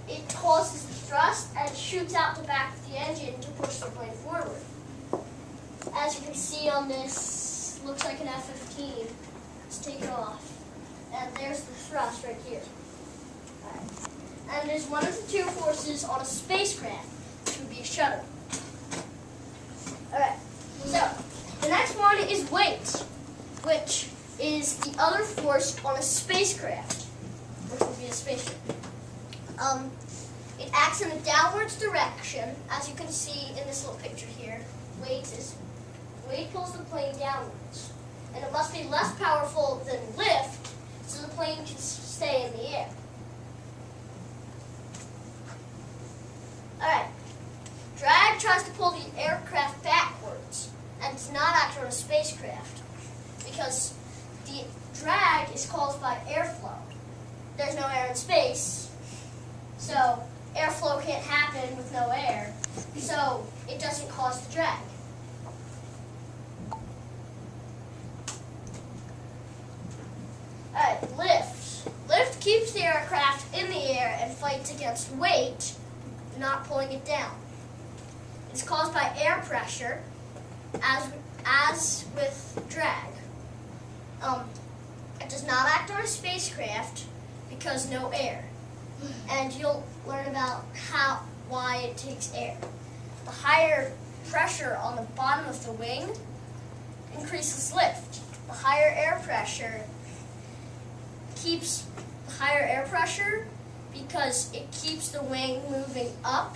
it causes the thrust and shoots out the back of the engine to push the plane forward. As you can see on this, looks like an F-15. Let's take it off. And there's the thrust right here. Alright. And there's one of the two forces on a spacecraft, which would be a shuttle. Alright, so the next one is weight, which is the other force on a spacecraft, which would be a spaceship. It acts in a downwards direction, as you can see in this little picture here. Weight pulls the plane downwards, and it must be less powerful than lift, so the plane can stay in the air. Alright, drag tries to pull the aircraft backwards, and does not act on a spacecraft, because the drag is caused by airflow. There's no air in space, so airflow can't happen with no air, so it doesn't cause the drag. Alright, lift. Lift keeps the aircraft in the air and fights against weight, not pulling it down. It's caused by air pressure, as with drag. It does not act on a spacecraft because no air. And you'll learn about why it takes air. The higher pressure on the bottom of the wing increases lift. The higher air pressure keeps the higher air pressure because it keeps the wing moving up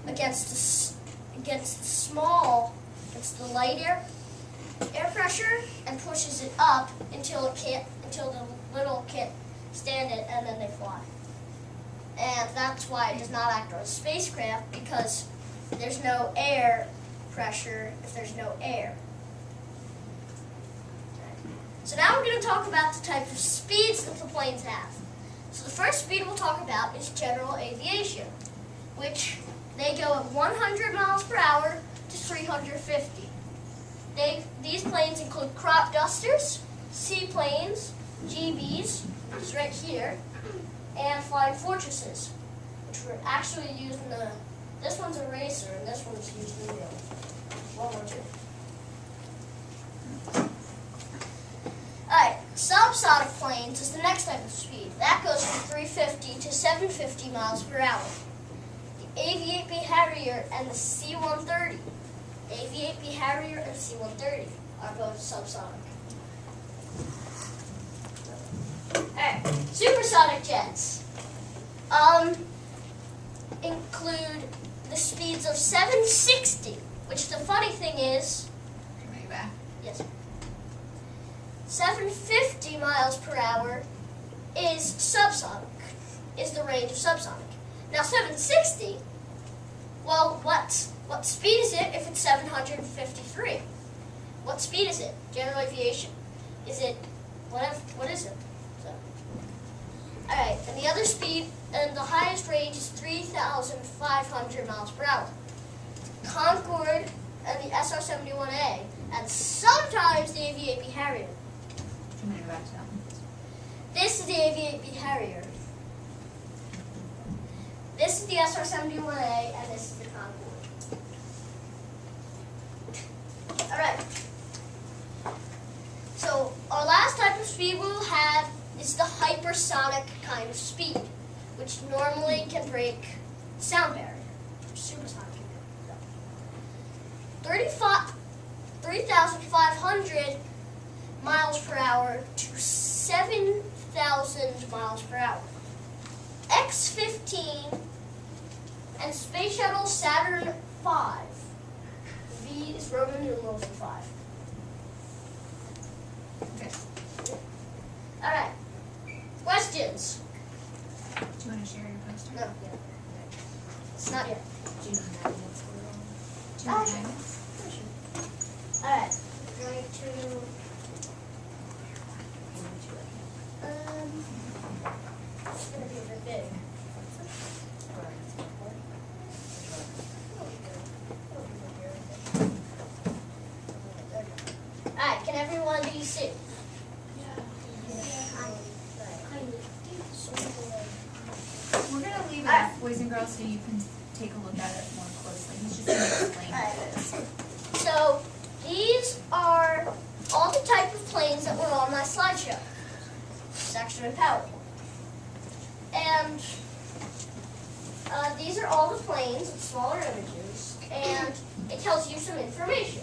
against the light air pressure, and pushes it up until the little can't stand it, and then they fly. And that's why it does not act on a spacecraft, because there's no air pressure if there's no air. So now we're going to talk about the type of speeds that the planes have. So the first speed we'll talk about is general aviation, which they go at 100 miles per hour to 350. These planes include crop dusters, seaplanes, GBs, which is right here, and flying fortresses, which were actually used in this one's a racer, and this one's used in the World War II. Alright, subsonic planes is the next type of speed. That goes from 350 to 750 miles per hour. The AV-8B Harrier and the C-130. AV-8B Harrier and C-130 are both subsonic. Alright, supersonic jets include the speeds of 760, which the funny thing is, yes, 750 miles per hour is subsonic, is the range of subsonic. Now 760, well, what speed is it if it's 753? What speed is it? General aviation. Is it, what is it? So, alright, and the other speed, and the highest range is 3,500 miles per hour. Concorde and the SR-71A, and sometimes the AV-8B Harrier. This is the AV-8B Harrier. This is the SR-71A, and this is the Concorde. Alright. So, our last type of speed we'll have is the hypersonic kind of speed, which normally can break sound barrier. Supersonic can do. 3,500 miles per hour to 7,000 miles per hour. X-15 and Space Shuttle Saturn V. V is Roman numeral for 5. Okay. Alright. Questions? Do you want to share your poster? No, yet. It's not yet. Do you know how to do you know Alright. Going to it's gonna be a bit big. Alright, can everyone do you see? We're going to leave it boys and girls, so you can take a look at it more closely. He's just going to explain what it is. So these are all the type of planes that were on my slideshow. It's actually in PowerPoint. And these are all the planes with smaller images, and it tells you some information.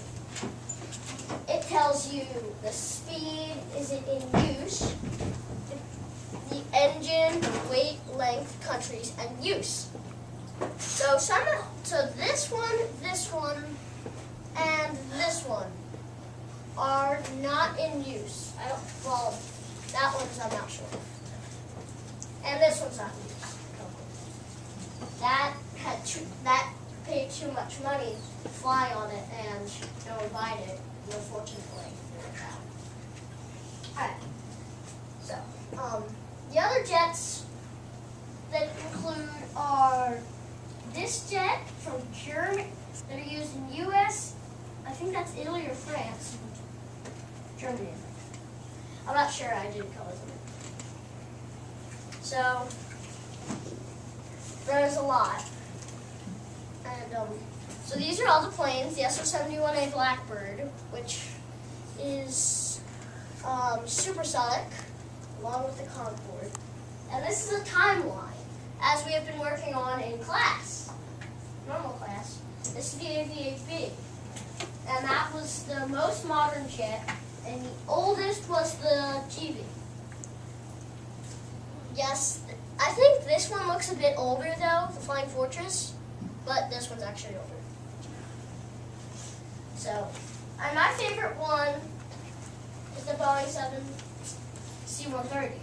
It tells you the speed, is it in use, the engine, weight, length, countries, and use. So this one, and this one are not in use. Well, that one's I'm not sure. And this one's not in use. That paid too much money to fly on it, and no one bought it, unfortunately. Alright. So, the other jets that include are this jet from Germany that are used in US. I think that's Italy or France. Germany. I'm not sure. I didn't color them. So there's a lot. And so these are all the planes. The SO-71A Blackbird, which is supersonic, along with the Concorde. And this is a timeline, as we have been working on in class, normal class. This is the AV-8B. And that was the most modern jet, and the oldest was the GV. Yes, I think this one looks a bit older though, the Flying Fortress, but this one's actually older. So, and my favorite one is the Boeing 7 C-130.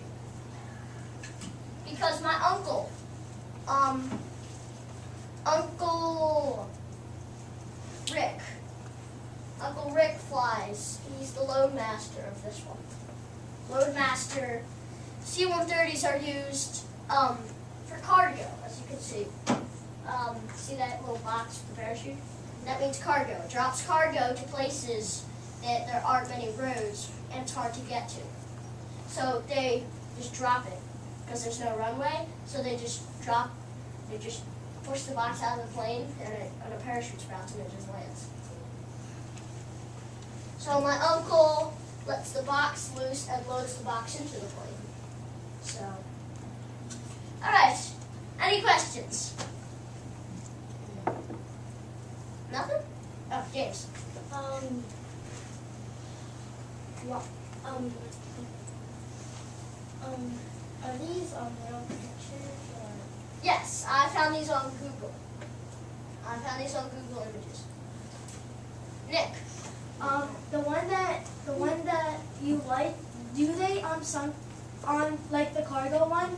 Because my uncle, Uncle Rick flies. He's the loadmaster of this one. Loadmaster C-130s are used for cargo, as you can see. See that little box with the parachute? That means cargo. It drops cargo to places that there aren't many roads and it's hard to get to. So they just drop it because there's no runway. So they just push the box out of the plane and a parachute sprouts and it just lands. So my uncle lets the box loose and loads the box into the plane. So, all right. Any questions? Nothing? Oh, James. Are these real pictures or? Yes, I found these on Google. I found these on Google Images. Nick. The one that you like, do they on like the cargo one,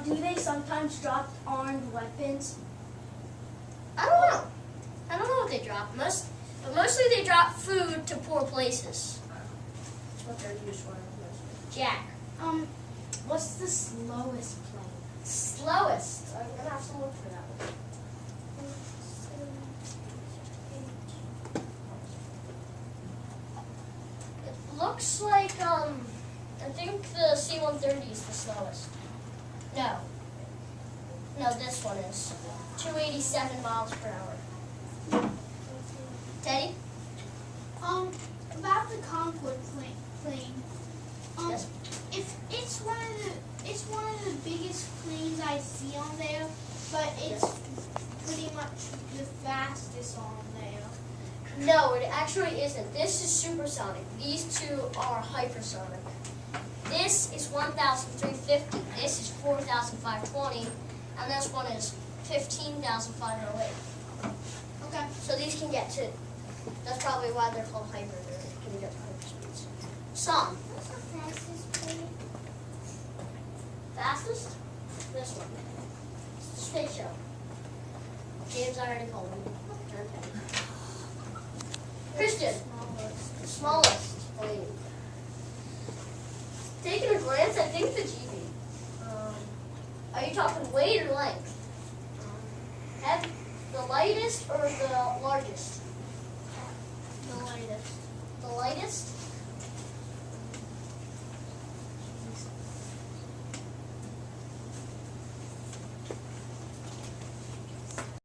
do they sometimes drop armed weapons? I don't know. I don't know what they drop. But mostly they drop food to poor places. That's what they're used for. Jack. What's the slowest plane? Slowest. I'm gonna have to look for that one. It looks like I think the C-130 is the slowest. No, this one is 287 miles per hour. Teddy? About the Concorde plane. Yes. If it's one of the biggest planes I see on there, but it's pretty much the fastest on there. No, it actually isn't. This is supersonic. These two are hypersonic. This is 1,350. This is 4,520, and this one is 15,508. Okay. So these can get to. That's probably why they're called hyper. They can get to hyper speeds. Some. What's the fastest plane? Fastest? This one. Space shuttle. James already called him. Okay. Christian. Smallest plane. Taking a glance, I think the GB. Are you talking weight or length? The lightest or the largest? The lightest. The lightest?